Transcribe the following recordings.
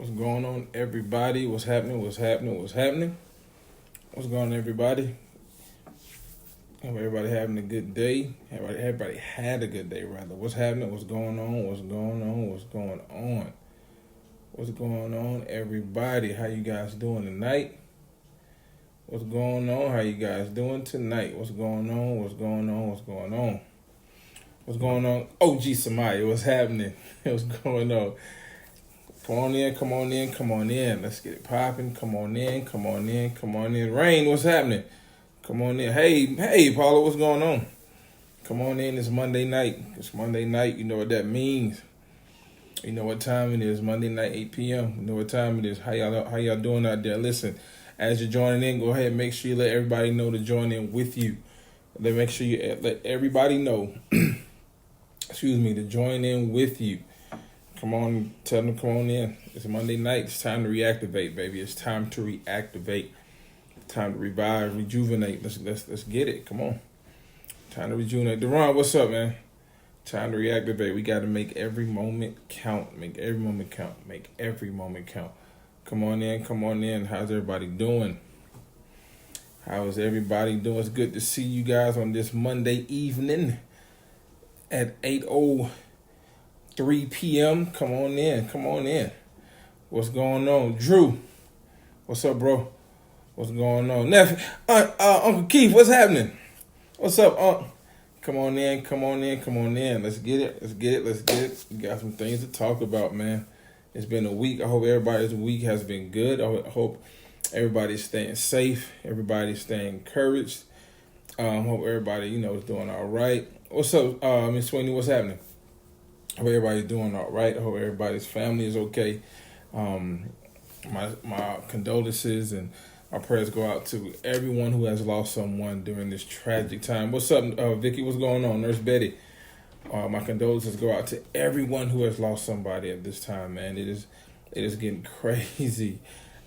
What's going on, everybody? What's happening? What's happening? What's happening? What's going on, everybody? Hope everybody having a good day. Everybody had a good day, rather. What's happening? What's going on? What's going on? What's going on? What's going on, everybody? How you guys doing tonight? What's going on? How you guys doing tonight? What's going on? What's going on? What's going on? What's going on? OG Samaya, what's happening? What's going on? Come on in, come on in, come on in. Let's get it popping. Come on in, come on in, come on in. Rain, what's happening? Come on in. Hey, Paula, what's going on? Come on in. It's Monday night. It's Monday night. You know what that means. You know what time it is. Monday night, 8 p.m. You know what time it is. How y'all doing out there? Listen, as you're joining in, go ahead and make sure you let everybody know to join in with you. Make sure you let everybody know, to join in with you. Come on, tell them to come on in. It's Monday night. It's time to reactivate, baby. It's time to reactivate. Time to revive, rejuvenate. Let's get it. Come on. Time to rejuvenate. Deron, what's up, man? Time to reactivate. We got to make every moment count. Make every moment count. Make every moment count. Come on in. Come on in. How's everybody doing? How is everybody doing? It's good to see you guys on this Monday evening at 8:03 p.m. Come on in. Come on in. What's going on? Drew, what's up, bro? What's going on? Nephew, Uncle Keith, what's happening? What's up, Unc? Come on in, come on in, come on in. Let's get it, let's get it, let's get it. We got some things to talk about, man. It's been a week. I hope everybody's week has been good. I hope everybody's staying safe. Everybody's staying encouraged. Hope everybody, is doing all right. What's up, Miss Sweeney? What's happening? Hope everybody's doing all right. I hope everybody's family is okay. My condolences and our prayers go out to everyone who has lost someone during this tragic time. What's up, Vicky? What's going on? Nurse Betty. My condolences go out to everyone who has lost somebody at this time, man. It is getting crazy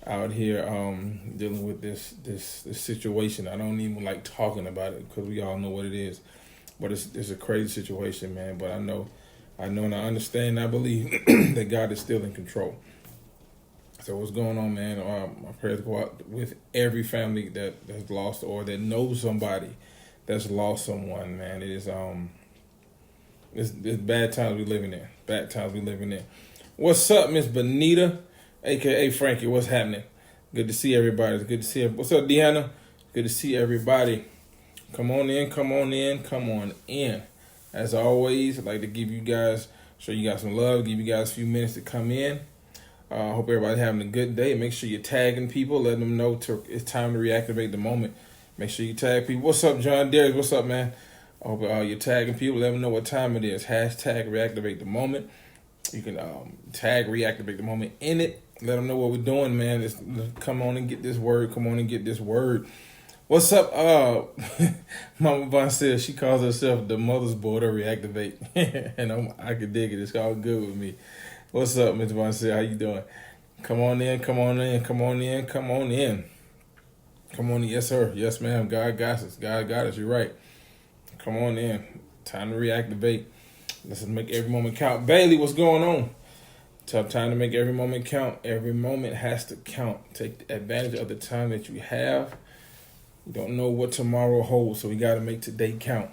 out here dealing with this situation. I don't even like talking about it because we all know what it is. But it's a crazy situation, man. But I know and I understand and I believe that God is still in control. So what's going on, man? My prayers go out with every family that has lost or that knows somebody that's lost someone, man. It is it's bad times we living in. Bad times we living in. What's up, Miss Benita, aka Frankie? What's happening? Good to see everybody. It's good to see everybody. What's up, Deanna? Good to see everybody. Come on in, come on in, come on in. As always, I'd like to give you guys, show you guys some love, give you guys a few minutes to come in. Hope everybody's having a good day. Make sure you're tagging people, letting them know it's time to reactivate the moment. Make sure you tag people. What's up, John Darius? What's up, man? I hope you're tagging people, let them know what time it is. Hashtag reactivate the moment. You can tag reactivate the moment in it. Let them know what we're doing, man. Let's come on and get this word. Come on and get this word. What's up? Mama Von says she calls herself the mother's board of reactivate. And I can dig it. It's all good with me. What's up, Mr. Von says? How you doing? Come on in, come on in, come on in, come on in. Come on in. Yes, sir. Yes, ma'am. God got us. God got us. You're right. Come on in. Time to reactivate. Let's make every moment count. Bailey, what's going on? Time to make every moment count. Every moment has to count. Take advantage of the time that you have. You don't know what tomorrow holds, so we got to make today count.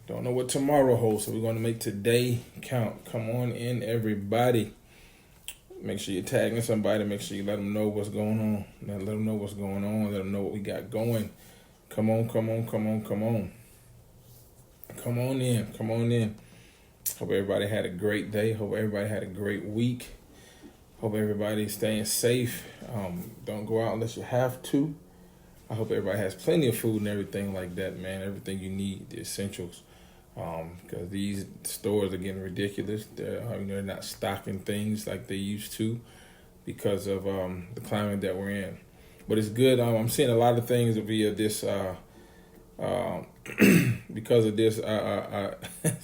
Don't know what tomorrow holds, so we're going to make today count. Come on in, everybody. Make sure you're tagging somebody. Make sure you let them know what's going on. Let them know what's going on. Let them know what we got going. Come on, come on, come on, come on. Come on in, come on in. Hope everybody had a great day. Hope everybody had a great week. Hope everybody's staying safe. Don't go out unless you have to. I hope everybody has plenty of food and everything like that, man. Everything you need, the essentials. Because these stores are getting ridiculous. They're not stocking things like they used to because of the climate that we're in. But it's good. I'm seeing a lot of things via this. Because of this,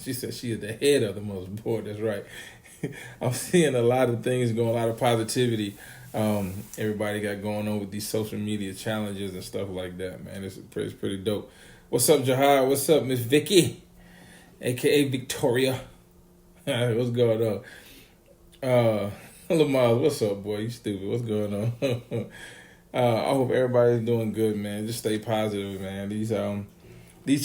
she said she is the head of the mother's board. That's right. I'm seeing a lot of things going, a lot of positivity. Everybody got going on with these social media challenges and stuff like that, man. It's pretty dope. What's up, Jahar? What's up, Miss Vicky, aka Victoria? What's going on? Lamar, what's up, boy? You stupid. What's going on? I hope everybody's doing good, man. Just stay positive, man. These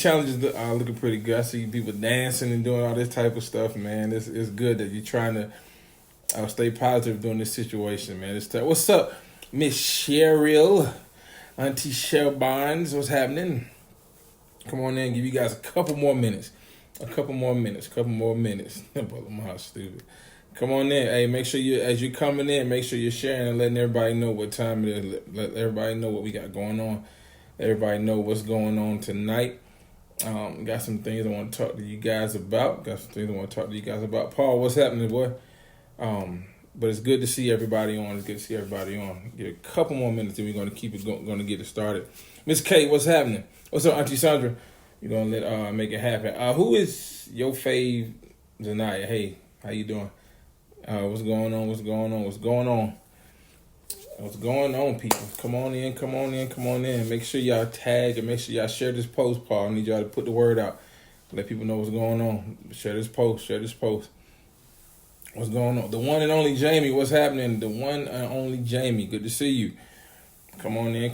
challenges are looking pretty good. I see people dancing and doing all this type of stuff, man. It's good that you're trying to stay positive during this situation, man. What's up, Miss Cheryl, Auntie Cheryl Barnes? What's happening? Come on in. Give you guys a couple more minutes. A couple more minutes. But Lamar, stupid. Come on in. Hey, make sure as you're coming in, make sure you're sharing and letting everybody know what time it is. Let everybody know what we got going on. Let everybody know what's going on tonight. Got some things I want to talk to you guys about. Paul, what's happening, boy? But it's good to see everybody on. Get a couple more minutes and we're going to keep it going to get it started. Miss K, what's happening? What's up, Auntie Sandra? You're going to let make it happen. Who is your fave Zanaya? Hey, how you doing? What's going on? What's going on, people? Come on in. Make sure y'all tag and make sure y'all share this post, Paul. I need y'all to put the word out. Let people know what's going on. Share this post. What's going on? The one and only Jamie, what's happening? The one and only Jamie, good to see you. Come on in.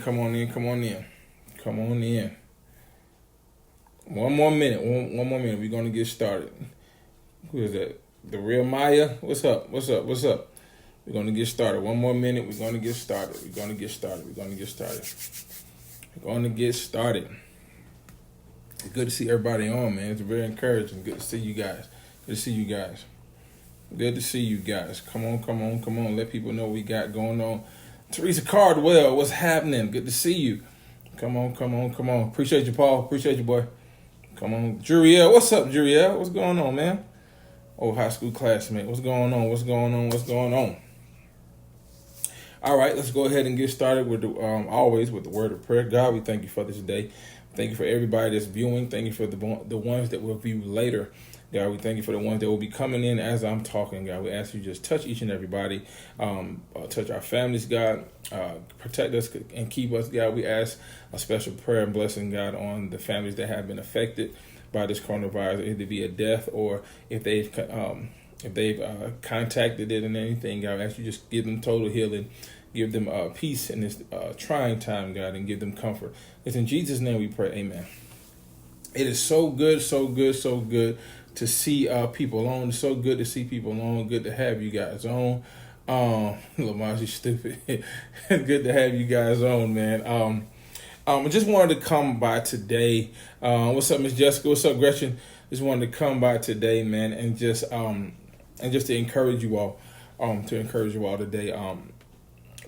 One more minute. We're going to get started. Who is that? The real Maya? What's up? We're going to get started. One more minute. We're going to get started. It's good to see everybody on, man. It's very encouraging. Good to see you guys. Come on. Let people know what we got going on. Teresa Cardwell, what's happening? Good to see you. Come on. Appreciate you, Paul. Appreciate you, boy. Come on. Juriel, what's up, Juriel? What's going on, man? Old high school classmate. What's going on? All right, let's go ahead and get started with always with the word of prayer. God, we thank you for this day. Thank you for everybody that's viewing. Thank you for the ones that will view later. God, we thank you for the ones that will be coming in as I'm talking. God, we ask you just touch each and everybody. Touch our families, God. Protect us and keep us, God. We ask a special prayer and blessing, God, on the families that have been affected by this coronavirus, either via death or if they've contacted it and anything. God, I ask you just give them total healing. Give them peace in this trying time, God, and give them comfort. It's in Jesus' name we pray. Amen. It is so good to see people on. It's so good to see people on. Good to have you guys on. Lamar, you stupid. Good to have you guys on, man. I just wanted to come by today. What's up, Miss Jessica? What's up, Gretchen? Just wanted to come by today, man, and just to encourage you all. Today.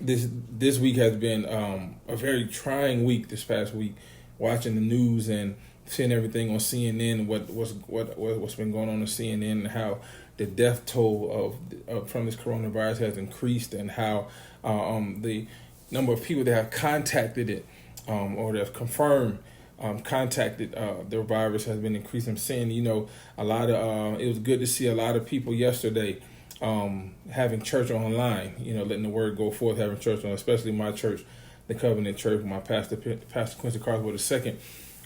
This week has been a very trying week. This past week, watching the news and seeing everything on CNN, what's been going on CNN, and how the death toll of from this coronavirus has increased, and how the number of people that have contacted it or that have confirmed contacted the virus has been increasing. I'm seeing, a lot of it was good to see a lot of people yesterday having church online, letting the word go forth, having church on, especially my church, the Covenant Church, my pastor Quincy Carswell II.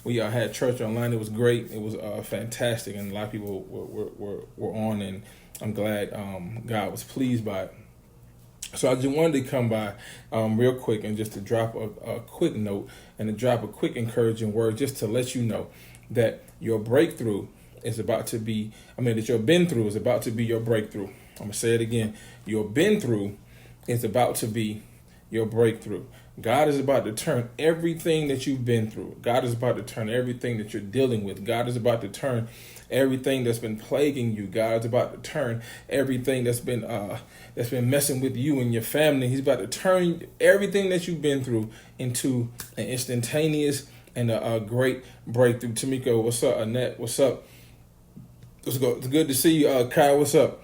We had church online. It was great. It was fantastic, and a lot of people were on, and I'm glad God was pleased by it. So I just wanted to come by real quick and just to drop a quick note and to drop a quick encouraging word just to let you know that your breakthrough is about to be, that your been through is about to be your breakthrough. I'm going to say it again. Your been through is about to be your breakthrough. God is about to turn everything that you've been through. God is about to turn everything that you're dealing with. God is about to turn everything that's been plaguing you. God is about to turn everything that's been messing with you and your family. He's about to turn everything that you've been through into an instantaneous and a great breakthrough. Tamika, what's up? Annette, what's up? Let's go. It's good to see you. Kyle, what's up?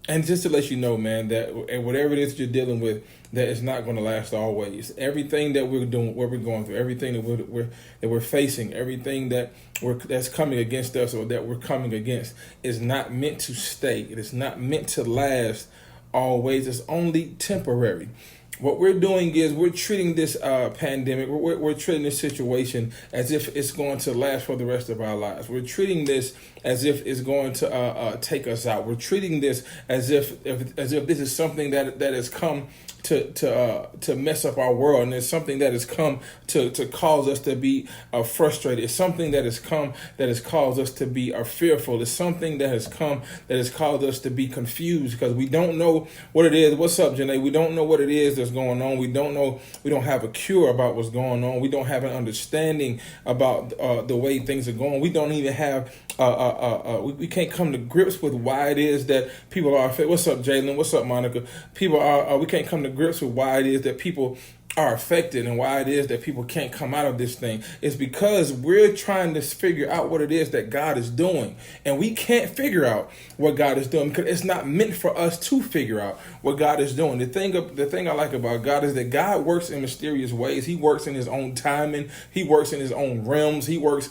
And just to let you know, man, that whatever it is you're dealing with, that it's not going to last always. Everything that we're doing, what we're going through, everything that we're facing, everything that's coming against us or that we're coming against is not meant to stay. It is not meant to last always. It's only temporary. what we're doing is we're treating this pandemic, we're treating this situation as if it's going to last for the rest of our lives. We're treating this as if it's going to take us out. We're treating this as if this is something that has come to mess up our world, and it's something that has come to cause us to be frustrated. It's something that has come that has caused us to be fearful. It's something that has come that has caused us to be confused because we don't know what it is. What's up, Janae? We don't know what it is that's going on. We don't know. We don't have a cure about what's going on. We don't have an understanding about the way things are going. We don't even have. We can't come to grips with why it is that people are. What's up, Jalen? What's up, Monica? People are. We can't come to grips with why it is that people are affected and why it is that people can't come out of this thing. It's because we're trying to figure out what it is that God is doing, and we can't figure out what God is doing because it's not meant for us to figure out what God is doing. The thing I like about God is that God works in mysterious ways. He works in his own timing. He works in his own realms. He works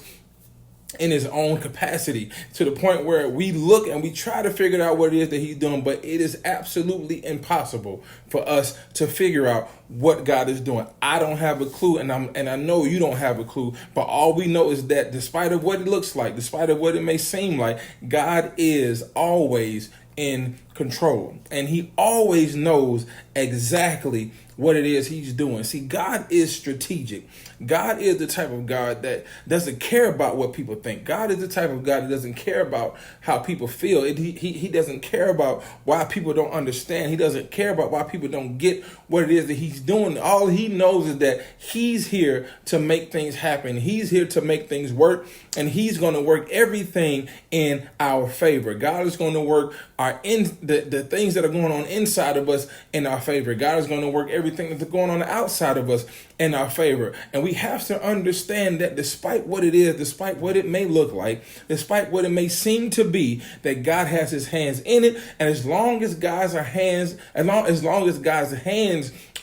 in his own capacity to the point where we look and we try to figure out what it is that he's doing, but it is absolutely impossible for us to figure out what God is doing. I don't have a clue, and I know you don't have a clue, but all we know is that despite of what it looks like, despite of what it may seem like, God is always in control, and he always knows exactly what it is he's doing. See, God is strategic. God is the type of God that doesn't care about what people think. God is the type of God that doesn't care about how people feel. He doesn't care about why people don't understand. He doesn't care about why people don't get what it is that he's doing. All he knows is that he's here to make things happen. He's here to make things work, and he's going to work everything in our favor. God is going to work the things that are going on inside of us in our favor. God is going to work everything that's going on outside of us in our favor. And we have to understand that despite what it is, despite what it may look like, despite what it may seem to be, that God has his hands in it. And as long as God's hands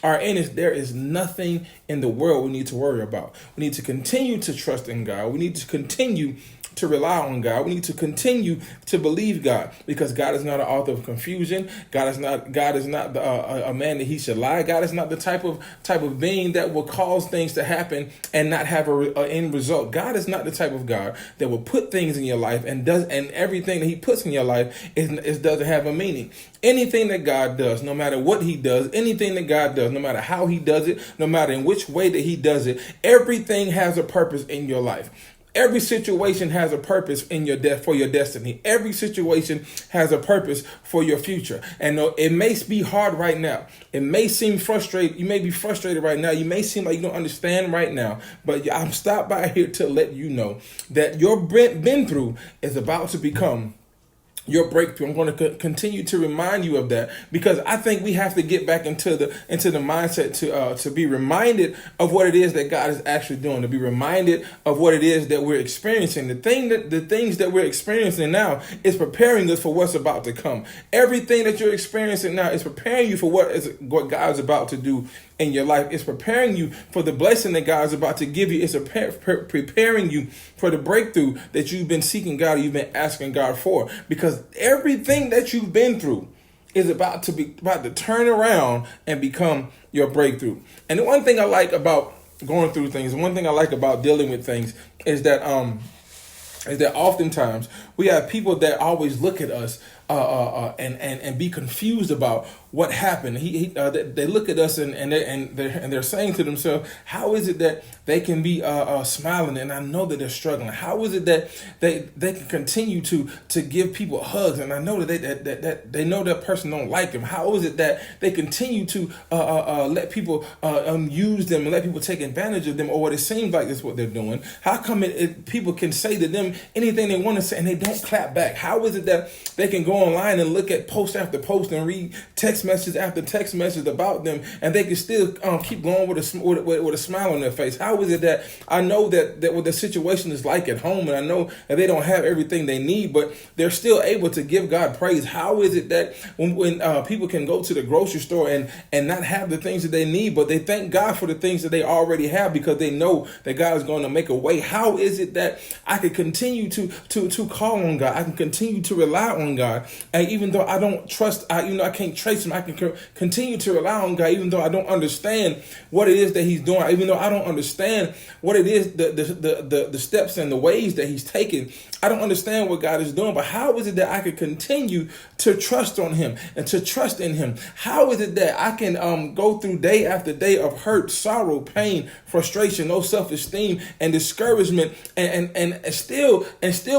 are in it, there is nothing in the world we need to worry about. We need to continue to trust in God. We need to continue to rely on God. We need to continue to believe God, because God is not an author of confusion. God is not a man that he should lie. God is not the type of being that will cause things to happen and not have a end result. God is not the type of God that will put things in your life and everything that he puts in your life doesn't have a meaning. Anything that God does, no matter what he does, anything that God does, no matter how he does it, no matter in which way that he does it, everything has a purpose in your life. Every situation has a purpose in for your destiny. Every situation has a purpose for your future. And it may be hard right now. It may seem frustrating. You may be frustrated right now. You may seem like you don't understand right now. But I'm stopped by here to let you know that your been through is about to become your breakthrough. I'm going to continue to remind you of that, because I think we have to get back into the mindset to be reminded of what it is that God is actually doing, to be reminded of what it is that we're experiencing. The things that we're experiencing now is preparing us for what's about to come. Everything that you're experiencing now is preparing you for what God is about to do in your life. It's preparing you for the blessing that God is about to give you. It's preparing you for the breakthrough that you've been seeking God, or you've been asking God for, because everything that you've been through is about to turn around and become your breakthrough. And the one thing I like about going through things, one thing I like about dealing with things is that oftentimes we have people that always look at us and be confused about what happened. They look at us and they're saying to themselves, how is it that they can be smiling and I know that they're struggling? How is it that they can continue to give people hugs and I know that they know that person don't like them? How is it that they continue to let people use them and let people take advantage of them, or what it seems like is what they're doing? How come people can say to them anything they want to say and they don't clap back? How is it that they can go online and look at post after post and read text message after text message about them and they can still keep going with a smile on their face? How is it that I know that what the situation is like at home, and I know that they don't have everything they need, but they're still able to give God praise? How is it that when people can go to the grocery store and not have the things that they need, but they thank God for the things that they already have because they know that God is going to make a way? How is it that I can continue to call on God? I can continue to rely on God And even though I don't trust, I can't trace him, I can continue to rely on God, even though I don't understand what it is that he's doing, even though I don't understand what it is, the steps and the ways that he's taking. I don't understand what God is doing, but how is it that I can continue to trust on him and to trust in him? How is it that I can go through day after day of hurt, sorrow, pain, frustration, low self-esteem, and discouragement, and still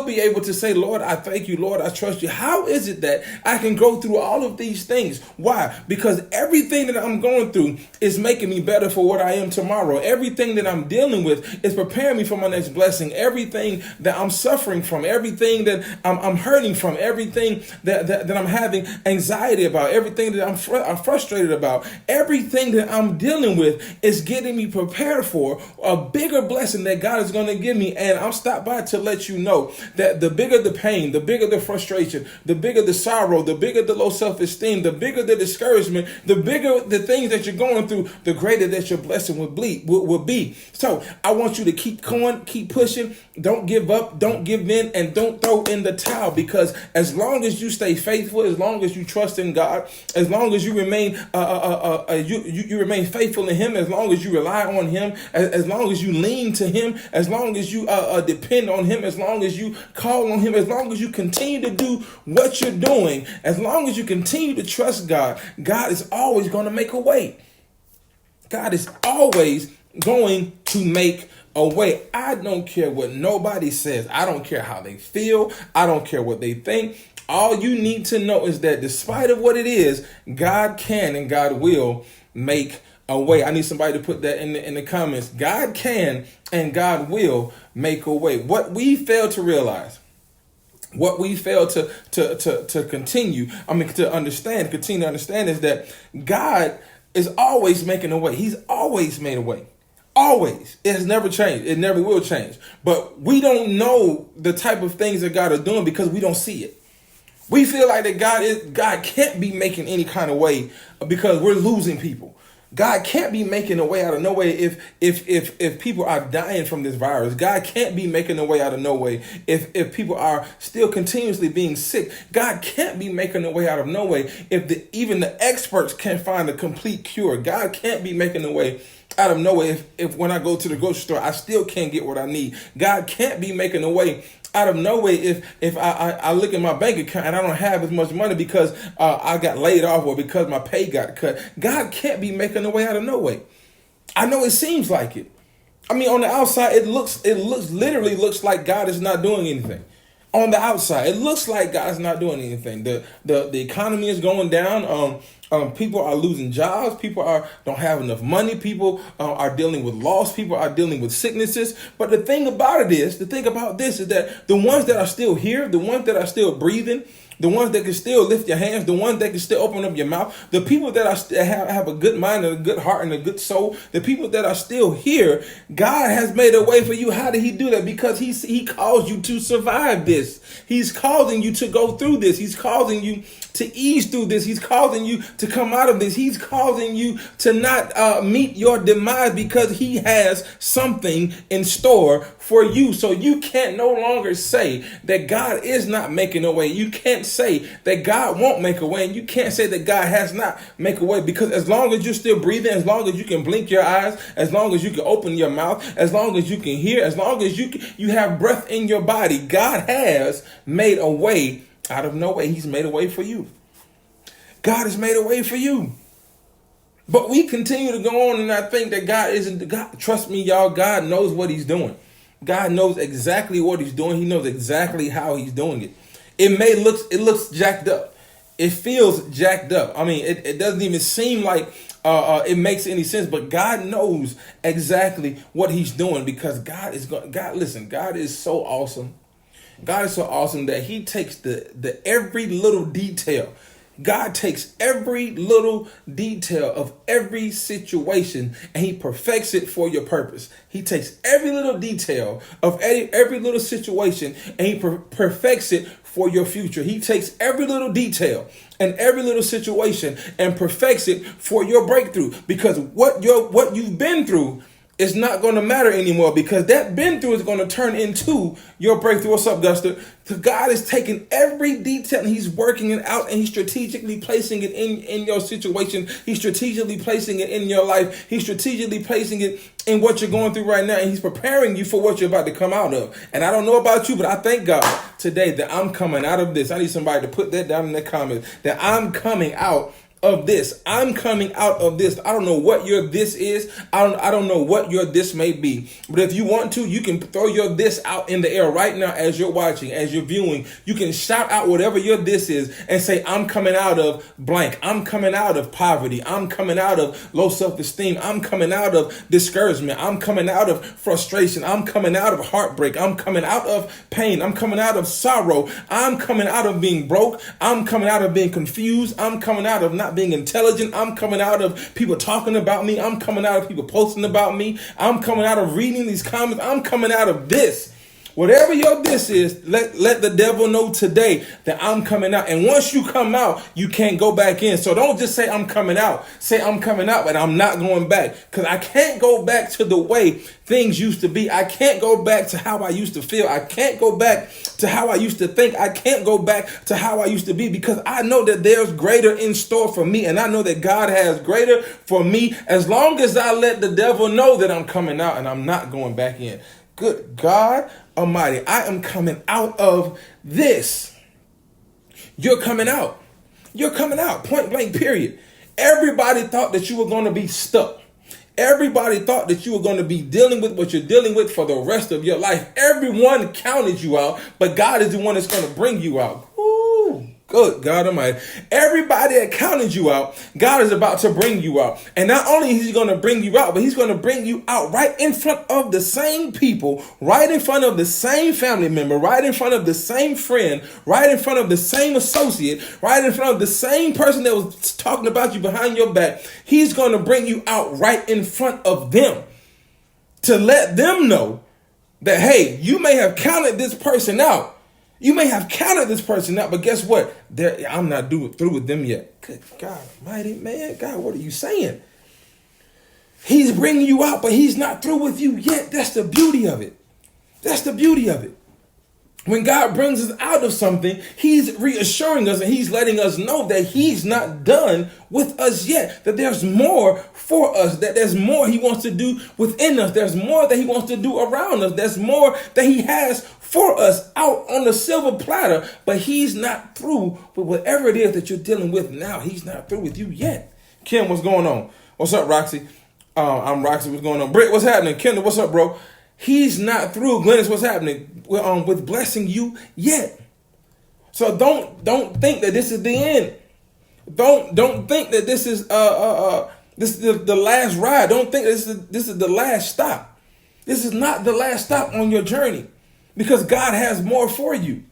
be able to say, Lord, I thank you, Lord, I trust you? How is it that I can go through all of these things? Why? Because everything that I'm going through is making me better for what I am tomorrow. Everything that I'm dealing with is preparing me for my next blessing. Everything that I'm suffering from, everything that I'm hurting from, everything that I'm having anxiety about, everything that I'm frustrated about, everything that I'm dealing with is getting me prepared for a bigger blessing that God is going to give me. And I'm stopped by to let you know that the bigger the pain, the bigger the frustration, the bigger the sorrow, the bigger the low self-esteem, the bigger the discouragement, the bigger the things that you're going through, the greater that your blessing will be. So I want you to keep going, keep pushing. Don't give up, don't give in, and don't throw in the towel, because as long as you stay faithful, as long as you trust in God, as long as you remain you remain faithful in him, as long as you rely on him, as long as you lean to him, as long as you depend on him, as long as you call on him, as long as you continue to do what you're doing, as long as you continue to trust God, God is always going to make a way. God is always going to make a way. I don't care what nobody says. I don't care how they feel. I don't care what they think. All you need to know is that despite of what it is, God can and God will make a way. I need somebody to put that in the comments. God can and God will make a way. What we fail to realize, what we fail to continue to understand is that God is always making a way. He's always made a way. Always. It has never changed. It never will change. But we don't know the type of things that God is doing because we don't see it. We feel like that God can't be making any kind of way because we're losing people. God can't be making a way out of no way if people are dying from this virus. God can't be making a way out of no way if people are still continuously being sick. God can't be making a way out of no way if even the experts can't find a complete cure. God can't be making a way out of no way if when I go to the grocery store, I still can't get what I need. God can't be making a way out of no way if I look at my bank account and I don't have as much money because I got laid off or because my pay got cut. God can't be making a way out of no way. I know it seems like it. I mean, on the outside, it literally looks like God is not doing anything. On the outside, it looks like God's not doing anything. The economy is going down. People are losing jobs. People don't have enough money. People are dealing with loss. People are dealing with sicknesses. But the thing about this is that the ones that are still here, the ones that are still breathing, the ones that can still lift your hands, the ones that can still open up your mouth, the people that have a good mind and a good heart and a good soul, the people that are still here, God has made a way for you. How did he do that? Because he calls you to survive this. He's causing you to go through this. He's causing you to ease through this. He's causing you to come out of this. He's causing you to not meet your demise because he has something in store for you. So you can't no longer say that God is not making a way. You can't say that God won't make a way, and you can't say that God has not make a way, because as long as you're still breathing, as long as you can blink your eyes, as long as you can open your mouth, as long as you can hear, as long as you have breath in your body, God has made a way out of no way. He's made a way for you. God has made a way for you. But we continue to go on and I think that God isn't God. Trust me, y'all, God knows what he's doing. God knows exactly what he's doing. He knows exactly how he's doing it. It looks jacked up. It feels jacked up. I mean, it doesn't even seem like it makes any sense, but God knows exactly what he's doing because God is so awesome. God is so awesome that he takes the every little detail. God takes every little detail of every situation and he perfects it for your purpose. He takes every little detail of every little situation and he perfects it for your future. He takes every little detail and every little situation and perfects it for your breakthrough, because what you've been through it's not going to matter anymore, because that been through is going to turn into your breakthrough. What's up, Guster? So God is taking every detail and he's working it out, and he's strategically placing it in your situation. He's strategically placing it in your life. He's strategically placing it in what you're going through right now, and he's preparing you for what you're about to come out of. And I don't know about you, but I thank God today that I'm coming out of this. I need somebody to put that down in the comments, that I'm coming out of this. I'm coming out of this. I don't know what your this is. I don't know what your this may be. But if you want to, you can throw your this out in the air right now as you're watching, as you're viewing. You can shout out whatever your this is and say, I'm coming out of blank. I'm coming out of poverty. I'm coming out of low self-esteem. I'm coming out of discouragement. I'm coming out of frustration. I'm coming out of heartbreak. I'm coming out of pain. I'm coming out of sorrow. I'm coming out of being broke. I'm coming out of being confused. I'm coming out of not being intelligent. I'm coming out of people talking about me. I'm coming out of people posting about me. I'm coming out of reading these comments. I'm coming out of this. Whatever your this is, let the devil know today that I'm coming out. And once you come out, you can't go back in. So don't just say I'm coming out. Say I'm coming out, but I'm not going back. Because I can't go back to the way things used to be. I can't go back to how I used to feel. I can't go back to how I used to think. I can't go back to how I used to be, because I know that there's greater in store for me. And I know that God has greater for me, as long as I let the devil know that I'm coming out and I'm not going back in. Good God Almighty, I am coming out of this. You're coming out. You're coming out. Point blank, period. Everybody thought that you were going to be stuck. Everybody thought that you were going to be dealing with what you're dealing with for the rest of your life. Everyone counted you out, but God is the one that's going to bring you out. Ooh. Good God Almighty. Everybody that counted you out, God is about to bring you out. And not only is he going to bring you out, but he's going to bring you out right in front of the same people, right in front of the same family member, right in front of the same friend, right in front of the same associate, right in front of the same person that was talking about you behind your back. He's going to bring you out right in front of them to let them know that, hey, you may have counted this person out. You may have counted this person out, but guess what? I'm not through with them yet. Good God Almighty, man. God, what are you saying? He's bringing you out, but he's not through with you yet. That's the beauty of it. That's the beauty of it. When God brings us out of something, he's reassuring us and he's letting us know that he's not done with us yet, that there's more for us, that there's more he wants to do within us. There's more that he wants to do around us. There's more that he has for us out on the silver platter, but he's not through with whatever it is that you're dealing with now. He's not through with you yet. Kim, what's going on? What's up, Roxy? I'm Roxy. What's going on? Britt, what's happening? Kendall, what's up, bro? He's not through, Glennis, what's happening, with blessing you yet. So don't think that this is the end. Don't think that this is this is the last ride. Don't think this is the last stop. This is not the last stop on your journey, because God has more for you.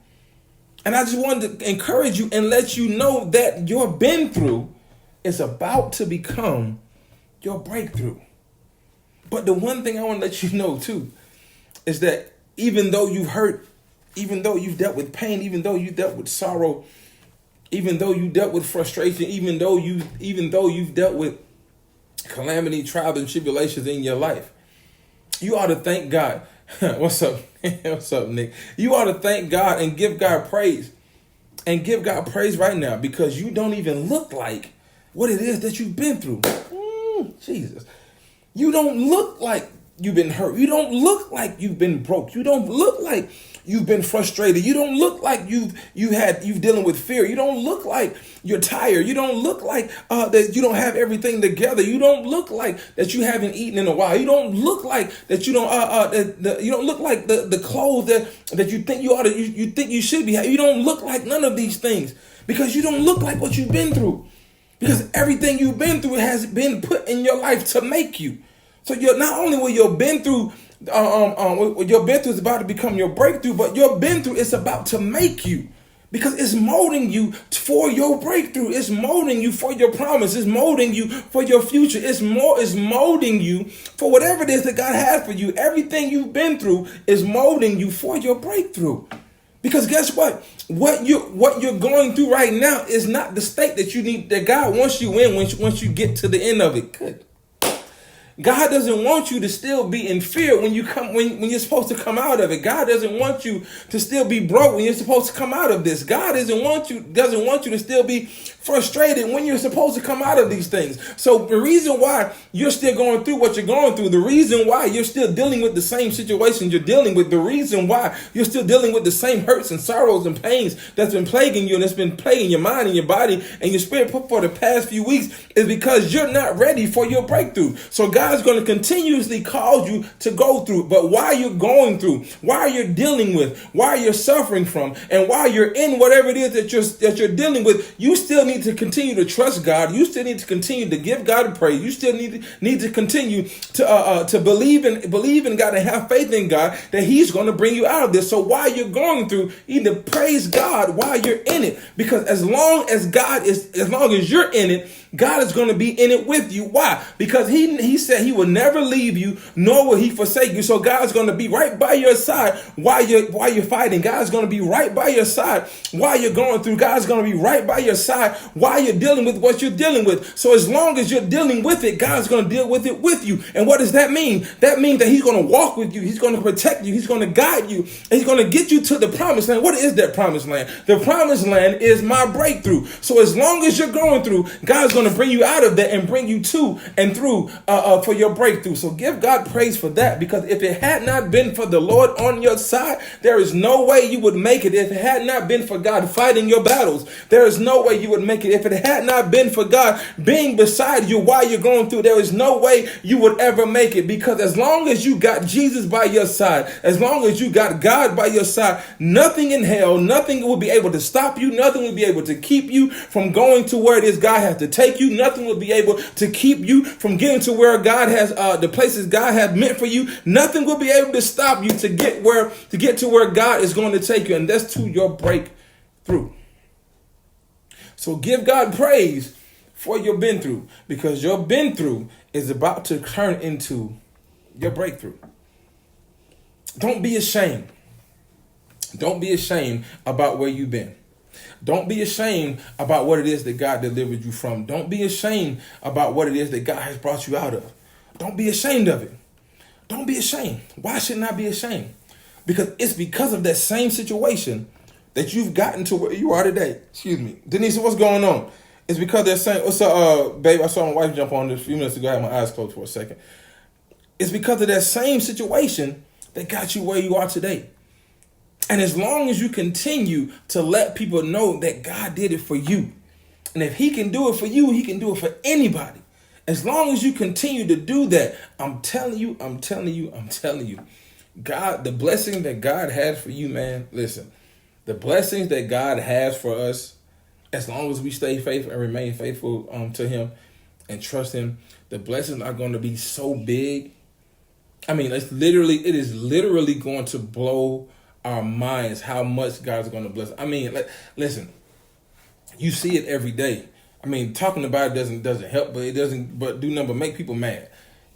And I just wanted to encourage you and let you know that your been through is about to become your breakthrough. But the one thing I want to let you know too is that even though you've hurt, even though you've dealt with pain, even though you dealt with sorrow, even though you dealt with frustration, even though you've dealt with calamity, trials, and tribulations in your life, you ought to thank God. What's up? What's up, Nick? You ought to thank God and give God praise. And give God praise right now, because you don't even look like what it is that you've been through. Jesus. You don't look like you've been hurt. You don't look like you've been broke. You don't look like you've been frustrated. You don't look like you've dealing with fear. You don't look like you're tired. You don't look like that you don't have everything together. You don't look like that you haven't eaten in a while. You don't look like that you don't you don't look like the clothes that you think you ought to you think you should be. You don't look like none of these things, because you don't look like what you've been through. Because everything you've been through has been put in your life to make you. So you're not only what you've been through, what you've been through is about to become your breakthrough, but your been through is about to make you, because it's molding you for your breakthrough. It's molding you for your promise. It's molding you for your future. It's molding you for whatever it is that God has for you. Everything you've been through is molding you for your breakthrough. Because guess what? What you're going through right now is not the state that you need, that God wants you in once you get to the end of it. Good God doesn't want you to still be in fear when you're supposed to come out of it. God doesn't want you to still be broke when you're supposed to come out of this. God doesn't want you to still be frustrated when you're supposed to come out of these things. So the reason why you're still going through what you're going through, the reason why you're still dealing with the same situations you're dealing with, the reason why you're still dealing with the same hurts and sorrows and pains that's been plaguing you and that's been plaguing your mind and your body and your spirit for the past few weeks is because you're not ready for your breakthrough. So God's going to continuously cause you to go through, but while you're going through, while you're dealing with, while you're suffering from, and while you're in whatever it is that you're dealing with, you still need to continue to trust God. You still need to continue to give God a praise. You still need to continue to believe in God and have faith in God that He's going to bring you out of this. So while you're going through, you need to praise God while you're in it, because as long as you're in it, God is going to be in it with you. Why? Because he said He will never leave you, nor will He forsake you. So God's going to be right by your side while you're fighting. God's going to be right by your side while you're going through. God's going to be right by your side while you're dealing with what you're dealing with. So as long as you're dealing with it, God's going to deal with it with you. And what does that mean? That means that He's going to walk with you. He's going to protect you. He's going to guide you. And He's going to get you to the promised land. What is that promised land? The promised land is my breakthrough. So as long as you're going through, God's going to bring you out of that and bring you to and through for your breakthrough. So give God praise for that, because if it had not been for the Lord on your side, there is no way you would make it. If it had not been for God fighting your battles, there is no way you would make it. If it had not been for God being beside you while you're going through, there is no way you would ever make it. Because as long as you got Jesus by your side, as long as you got God by your side, nothing in hell, nothing will be able to stop you. Nothing will be able to keep you from going to where it is God has to take you. Nothing will be able to keep you from getting to where God has the places God has meant for you. Nothing will be able to stop you to get to where God is going to take you, and that's to your breakthrough. So give God praise for your been through, because your been through is about to turn into your breakthrough. Don't be ashamed. Don't be ashamed about where you've been. Don't be ashamed about what it is that God delivered you from. Don't be ashamed about what it is that God has brought you out of. Don't be ashamed of it. Don't be ashamed. Why shouldn't I be ashamed? Because it's because of that same situation that you've gotten to where you are today. Excuse me. Denise, what's going on? It's because they're saying, what's up, babe? I saw my wife jump on this a few minutes ago. I had my eyes closed for a second. It's because of that same situation that got you where you are today. And as long as you continue to let people know that God did it for you, and if He can do it for you, He can do it for anybody. As long as you continue to do that, I'm telling you, God, the blessing that God has for you, man, listen, the blessings that God has for us, as long as we stay faithful and remain faithful to Him and trust Him, the blessings are going to be so big. I mean, it is literally going to blow our minds how much God's going to bless. I mean, listen, you see it every day. I mean, talking about it doesn't help, but it doesn't do nothing but make people mad.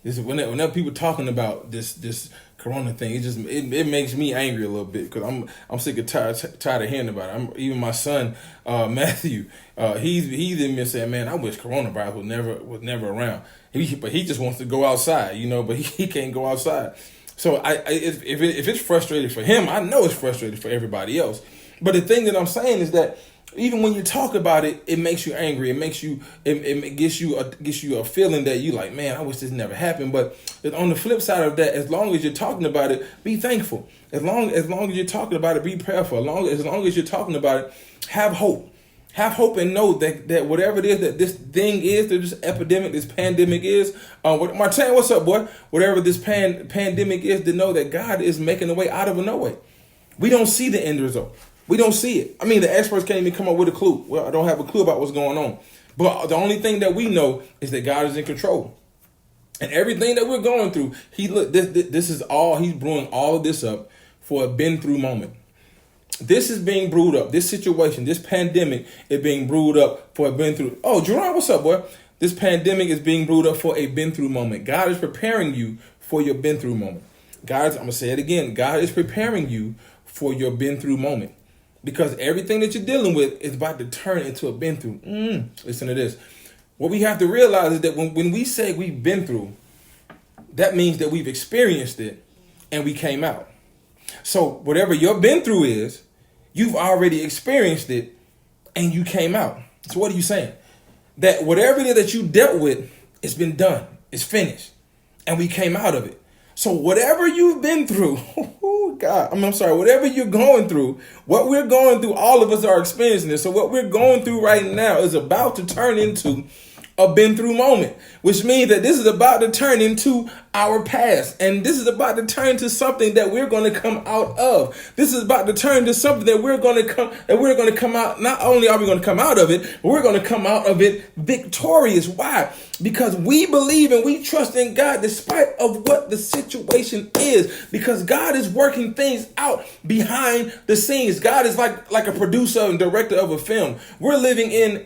Whenever people talking about this Corona thing, it makes me angry a little bit, because I'm sick and tired of hearing about it. Even my son Matthew, he's even been saying, man, I wish coronavirus was never around. But he just wants to go outside, but he can't go outside. So if it's frustrated for him, I know it's frustrated for everybody else. But the thing that I'm saying is that even when you talk about it, it makes you angry. It gives you a feeling that you like, man, I wish this never happened. But on the flip side of that, as long as you're talking about it, be thankful. As long as you're talking about it, be prayerful. As long as you're talking about it, have hope. Have hope and know that whatever it is that this thing is, that this epidemic, this pandemic is, Martin, what's up, boy? Whatever this pandemic is, to know that God is making a way out of a no way. We don't see the end result. We don't see it. I mean, the experts can't even come up with a clue. Well, I don't have a clue about what's going on. But the only thing that we know is that God is in control. And everything that we're going through, this is all, He's brewing all of this up for a been through moment. This is being brewed up. This situation, this pandemic is being brewed up for a been through. Oh, Jerron, what's up, boy? This pandemic is being brewed up for a been through moment. God is preparing you for your been through moment. I'm going to say it again. God is preparing you for your been through moment, because everything that you're dealing with is about to turn into a been through. Listen to this. What we have to realize is that when we say we've been through, that means that we've experienced it and we came out. So whatever your been through is, you've already experienced it and you came out. So what are you saying? That whatever it is that you dealt with, it's been done. It's finished. And we came out of it. So whatever you've been through, oh God, I'm sorry, whatever you're going through, what we're going through, all of us are experiencing this. So what we're going through right now is about to turn into a been through moment, which means that this is about to turn into our past. And this is about to turn to something that we're going to come out of. This is about to turn to something that we're going to come out. Not only are we going to come out of it, but we're going to come out of it victorious. Why? Because we believe and we trust in God despite of what the situation is, because God is working things out behind the scenes. God is like a producer and director of a film. We're living in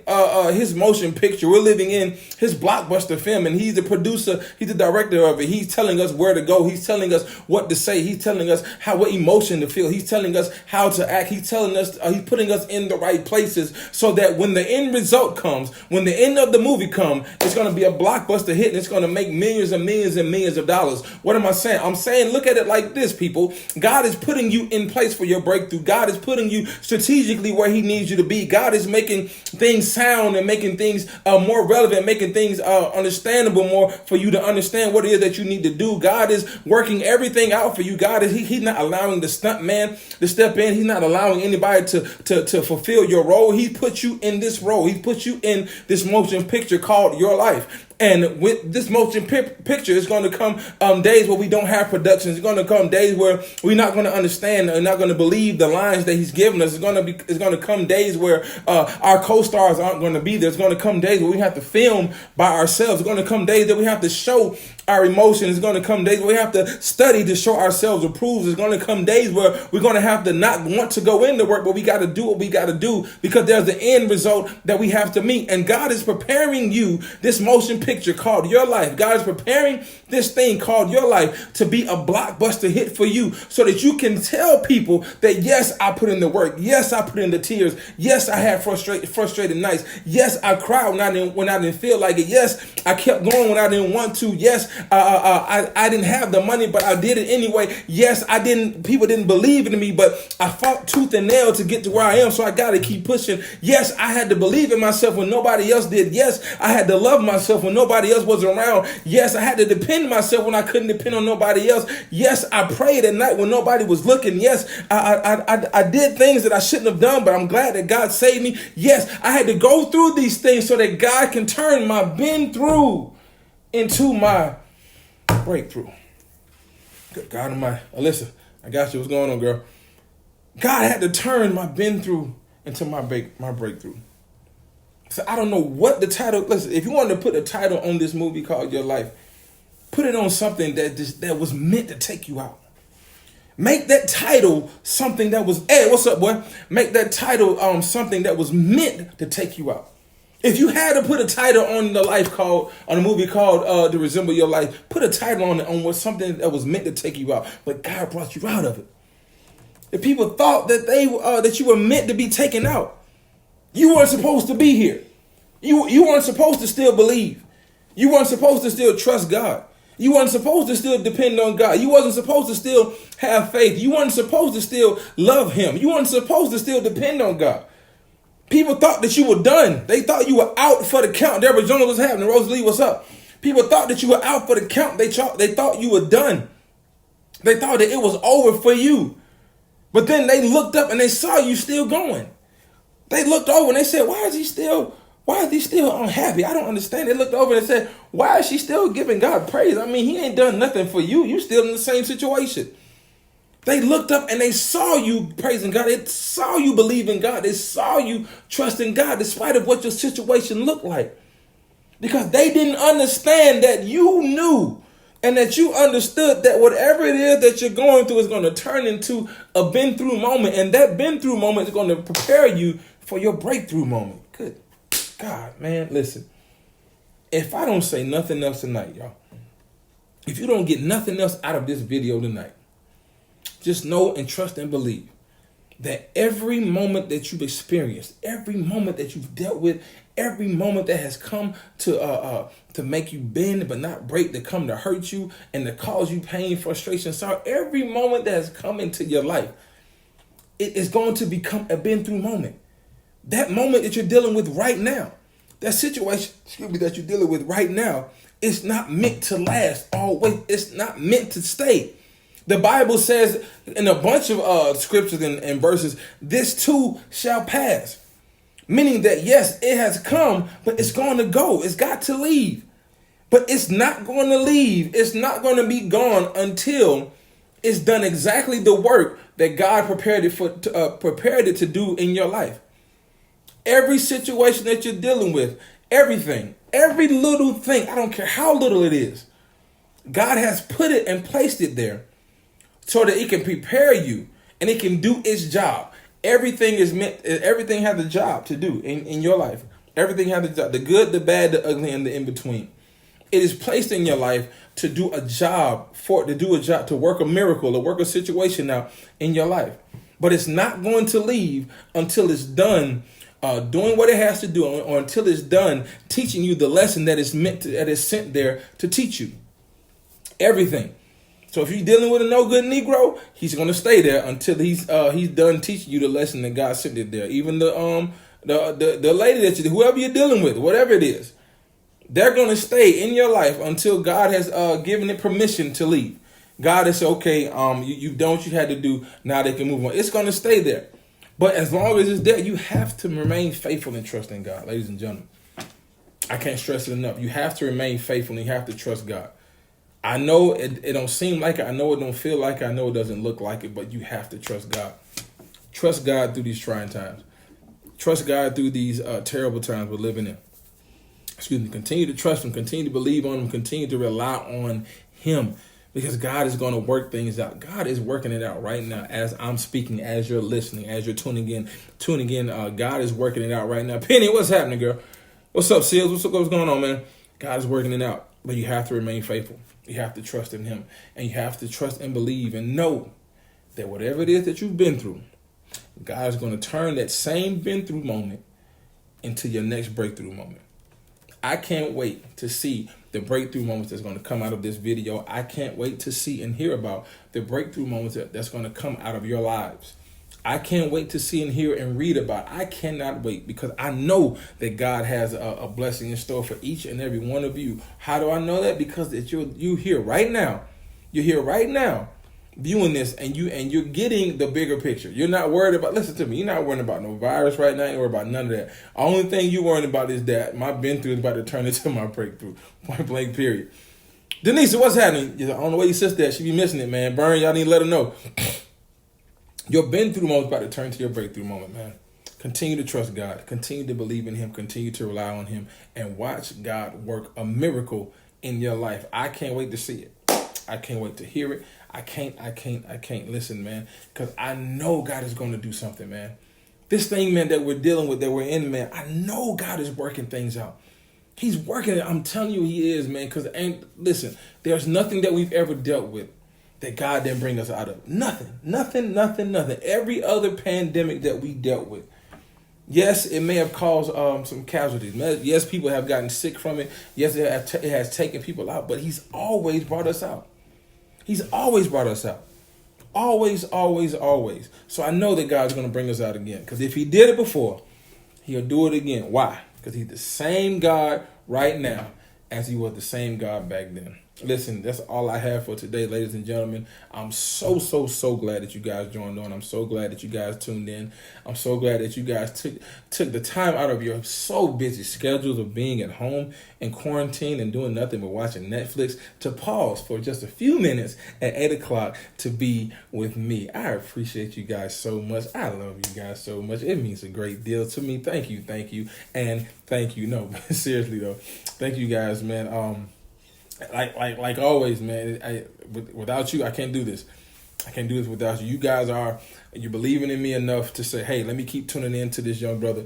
his motion picture. We're living in his blockbuster film, and he's the producer. He's the director of it. He's telling us where to go. He's telling us what to say. He's telling us what emotion to feel. He's telling us how to act. He's telling us, he's putting us in the right places so that when the end result comes, when the end of the movie comes, it's going to be a blockbuster hit and it's going to make millions and millions and millions of dollars. What am I saying? I'm saying, look at it like this, people. God is putting you in place for your breakthrough. God is putting you strategically where he needs you to be. God is making things sound and making things more relevant, making things understandable more for you to understand what it is that you need to do. God is working everything out for you. God is he's not allowing the stunt man to step in. He's not allowing anybody to fulfill your role. He put you in this role. He put you in this motion picture called your life. And with this motion picture, it's going to come days where we don't have productions. It's going to come days where we're not going to understand and not going to believe the lines that he's given us. It's going to come days where our co-stars aren't going to be there. It's going to come days where we have to film by ourselves. It's going to come days that we have to show our emotions. It's going to come days where we have to study to show ourselves approved. It's going to come days where we're going to have to not want to go into work, but we got to do what we got to do because there's the end result that we have to meet. And God is preparing you this motion picture called your life. God is preparing this thing called your life to be a blockbuster hit for you so that you can tell people that, yes, I put in the work. Yes, I put in the tears. Yes, I had frustrated nights. Yes, I cried when I didn't feel like it. Yes, I kept going when I didn't want to. Yes, I didn't have the money, but I did it anyway. Yes, people didn't believe in me, but I fought tooth and nail to get to where I am. So I got to keep pushing. Yes, I had to believe in myself when nobody else did. Yes, I had to love myself when nobody else was around. Yes, I had to depend myself when I couldn't depend on nobody else. Yes, I prayed at night when nobody was looking. Yes, I did things that I shouldn't have done, but I'm glad that God saved me. Yes, I had to go through these things so that God can turn my been through into my breakthrough. Good God Almighty. Alyssa, I got you. What's going on, girl? God had to turn my been through into my breakthrough. So I don't know what the title. Listen, if you wanted to put a title on this movie called Your Life, put it on something that was meant to take you out. Make that title something that was, hey, what's up, boy? Make that title something that was meant to take you out. If you had to put a title on a movie called To Resemble Your Life, put a title on it on what something that was meant to take you out, but God brought you out of it. If people thought that that you were meant to be taken out, you weren't supposed to be here. You weren't supposed to still believe. You weren't supposed to still trust God. You weren't supposed to still depend on God. You wasn't supposed to still have faith. You weren't supposed to still love him. You weren't supposed to still depend on God. People thought that you were done. They thought you were out for the count. Deborah Jones was happening. Rosalie, what's up? People thought that you were out for the count. They thought you were done. They thought that it was over for you. But then they looked up and they saw you still going. They looked over and they said, why is he still unhappy? I don't understand. They looked over and said, why is she still giving God praise? I mean, he ain't done nothing for you. You still in the same situation. They looked up and they saw you praising God. They saw you believing God. They saw you trusting God despite of what your situation looked like. Because they didn't understand that you knew and that you understood that whatever it is that you're going through is going to turn into a been through moment. And that been through moment is going to prepare you for your breakthrough moment. Good God, man. Listen, if I don't say nothing else tonight, y'all, if you don't get nothing else out of this video tonight, just know and trust and believe that every moment that you've experienced, every moment that you've dealt with, every moment that has come to make you bend but not break, to come to hurt you and to cause you pain, frustration, sorrow, every moment that has come into your life, it is going to become a been through moment. That moment that you're dealing with right now, that situation, that you're dealing with right now, it's not meant to last always. It's not meant to stay. The Bible says in a bunch of scriptures and verses, this too shall pass. Meaning that, yes, it has come, but it's going to go. It's got to leave. But it's not going to leave. It's not going to be gone until it's done exactly the work that God prepared it to do in your life. Every situation that you're dealing with, everything, every little thing, I don't care how little it is, God has put it and placed it there so that it can prepare you and it can do its job. Everything has a job to do in your life. Everything has a job, the good, the bad, the ugly, and the in-between. It is placed in your life to do a job, to work a miracle, to work a situation out in your life. But it's not going to leave until it's done doing what it has to do, or until it's done teaching you the lesson that is sent there to teach you. Everything. So if you're dealing with a no good Negro, he's going to stay there until he's done teaching you the lesson that God sent it there. Even the lady whoever you're dealing with, whatever it is, they're going to stay in your life until God has given it permission to leave. God has said, okay, you've done what you had to do. Now they can move on. It's going to stay there. But as long as it's there, you have to remain faithful and trust in God, ladies and gentlemen. I can't stress it enough. You have to remain faithful and you have to trust God. I know it don't seem like it. I know it don't feel like it. I know it doesn't look like it, but you have to trust God. Trust God through these trying times. Trust God through these terrible times we're living in. Continue to trust Him. Continue to believe on Him. Continue to rely on Him, because God is going to work things out. God is working it out right now as I'm speaking, as you're listening, as you're tuning in. God is working it out right now. Penny, what's happening, girl? What's up, Seals? What's going on, man? God is working it out, but you have to remain faithful. You have to trust in Him, and you have to trust and believe and know that whatever it is that you've been through, God is going to turn that same been through moment into your next breakthrough moment. I can't wait to see the breakthrough moments that's going to come out of this video. I can't wait to see and hear about the breakthrough moments that's going to come out of your lives. I can't wait to see and hear and read about. I cannot wait, because I know that God has a blessing in store for each and every one of you. How do I know that? Because you're here right now. You're here right now viewing this, and you're getting the bigger picture. You're not worried about, listen to me, you're not worried about no virus right now. You're worried about none of that. Only thing you're worried about is that my been through is about to turn into my breakthrough. Point blank, period. Denise, what's happening? I don't know where your sister at. She be missing it, man. Burn, y'all need to let her know. Your been through moment is about to turn to your breakthrough moment, man. Continue to trust God. Continue to believe in Him. Continue to rely on Him, and watch God work a miracle in your life. I can't wait to see it. I can't wait to hear it. I can't listen, man, because I know God is going to do something, man. This thing, man, that we're dealing with, that we're in, man, I know God is working things out. He's working it. I'm telling you, He is, man, because listen, there's nothing that we've ever dealt with that God didn't bring us out of. Nothing. Every other pandemic that we dealt with, yes, it may have caused some casualties. Yes, people have gotten sick from it. Yes, it has taken people out, but He's always brought us out. He's always brought us out. Always. So I know that God's going to bring us out again, because if He did it before, He'll do it again. Why? Because He's the same God right now as He was the same God back then. Listen, that's all I have for today, ladies and gentlemen. I'm so glad that you guys joined on. I'm so glad that you guys tuned in. I'm so glad that you guys took the time out of your so busy schedules of being at home in quarantine and doing nothing but watching Netflix to pause for just a few minutes at 8 o'clock to be with me. I appreciate you guys so much. I love you guys so much. It means a great deal to me. Thank you, and thank you. No, seriously though, thank you guys, man. Like always, man. Without you, I can't do this. I can't do this without you. You guys you're believing in me enough to say, hey, let me keep tuning in to this young brother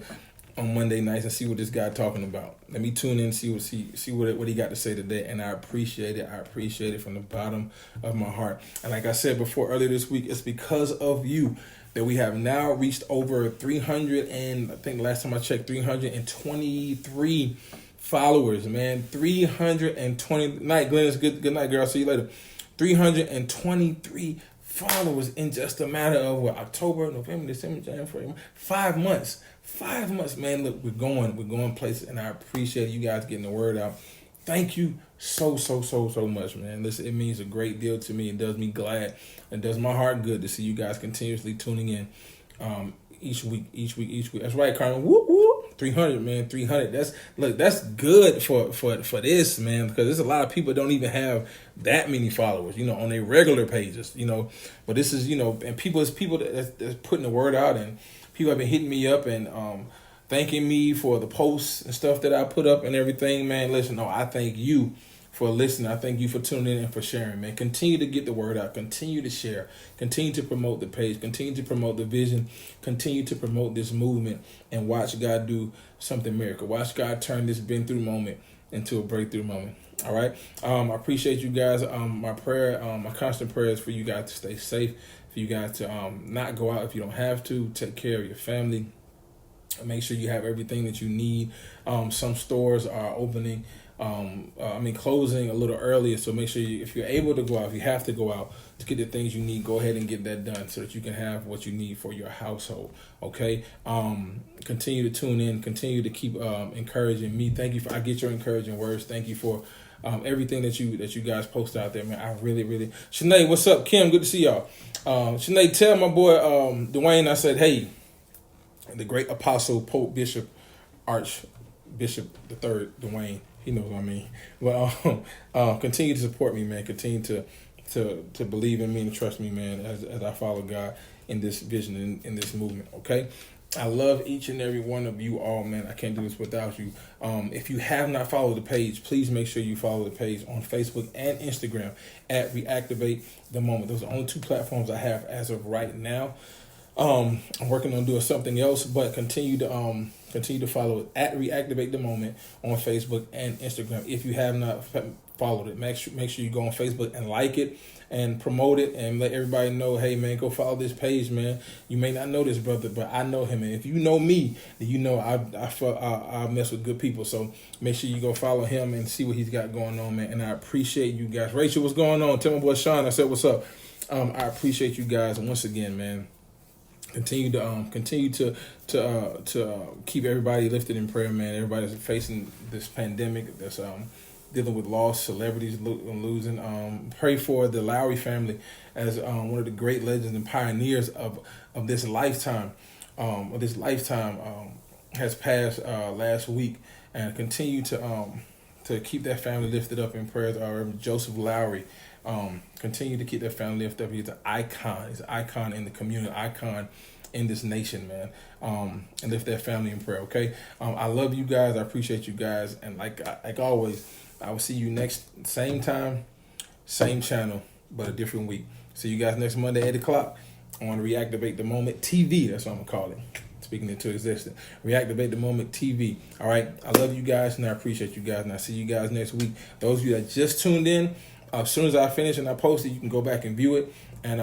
on Monday nights and see what this guy talking about. Let me tune in, see what he got to say today, and I appreciate it. I appreciate it from the bottom of my heart. And like I said before earlier this week, it's because of you that we have now reached over 300, and I think last time I checked, 323 followers, man. 320. Night, Glennis. Good night, girl. See you later. 323 followers in just a matter of October, November, December, January, February, 5 months. 5 months, man. Look, we're going places, and I appreciate you guys getting the word out. Thank you so much, man. Listen, it means a great deal to me. It does me glad. It does my heart good to see you guys continuously tuning in each week. That's right, Carmen. Whoop, whoop. 300, man. 300. That's good for this, man, because there's a lot of people that don't even have that many followers, on their regular pages, But this is, and it's people that's putting the word out, and people have been hitting me up and thanking me for the posts and stuff that I put up and everything, man. Listen, I thank you for listening. I thank you for tuning in and for sharing, man. Continue to get the word out. Continue to share. Continue to promote the page. Continue to promote the vision. Continue to promote this movement and watch God do something miracle. Watch God turn this been through moment into a breakthrough moment. All right. I appreciate you guys. My constant prayer is for you guys to stay safe, for you guys to not go out if you don't have to. Take care of your family. Make sure you have everything that you need. Some stores are opening, closing a little earlier. So make sure if you're able to go out, if you have to go out to get the things you need, go ahead and get that done so that you can have what you need for your household. Okay. Continue to tune in. Continue to keep encouraging me. Thank you I get your encouraging words. Thank you for everything that you guys post out there, man. I really. Shanae, what's up? Kim, good to see y'all. Shanae, tell my boy Dwayne I said, hey, the great apostle, Pope, Bishop, Archbishop III, Dwayne. He knows what I mean. But continue to support me, man. Continue to believe in me and trust me, man, as I follow God in this vision, in this movement, okay? I love each and every one of you all, man. I can't do this without you. If you have not followed the page, please make sure you follow the page on Facebook and Instagram at Reactivate the Moment. Those are the only two platforms I have as of right now. I'm working on doing something else, but continue to follow it at Reactivate the Moment on Facebook and Instagram. If you have not followed it, make sure you go on Facebook and like it and promote it and let everybody know, hey, man, go follow this page, man. You may not know this brother, but I know him, and if you know me, then you know I mess with good people. So make sure you go follow him and see what he's got going on, man. And I appreciate you guys. Rachel, what's going on? Tell my boy Sean I said what's up. I appreciate you guys once again, man. Continue to keep everybody lifted in prayer, man. Everybody's facing this pandemic that's dealing with loss, celebrities losing. Pray for the Lowry family as one of the great legends and pioneers of this lifetime. Has passed last week, and continue to keep that family lifted up in prayers. Joseph Lowry. Continue to keep that family lifted up. He's an icon. He's an icon in the community, icon in this nation, man. And lift that family in prayer, okay? I love you guys. I appreciate you guys. And like always, I will see you next same time, same channel, but a different week. See you guys next Monday, 8 o'clock on Reactivate the Moment TV. That's what I'm going to call it. Speaking into existence. Reactivate the Moment TV. All right? I love you guys, and I appreciate you guys. And I'll see you guys next week. Those of you that just tuned in, as soon as I finish and I post it, you can go back and view it. And,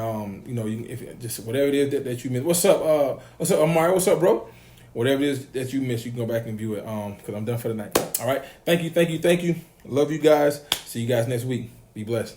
you can, if just whatever it is that you miss. What's up, Amari? What's up, bro? Whatever it is that you miss, you can go back and view it because I'm done for the night. All right? Thank you. Love you guys. See you guys next week. Be blessed.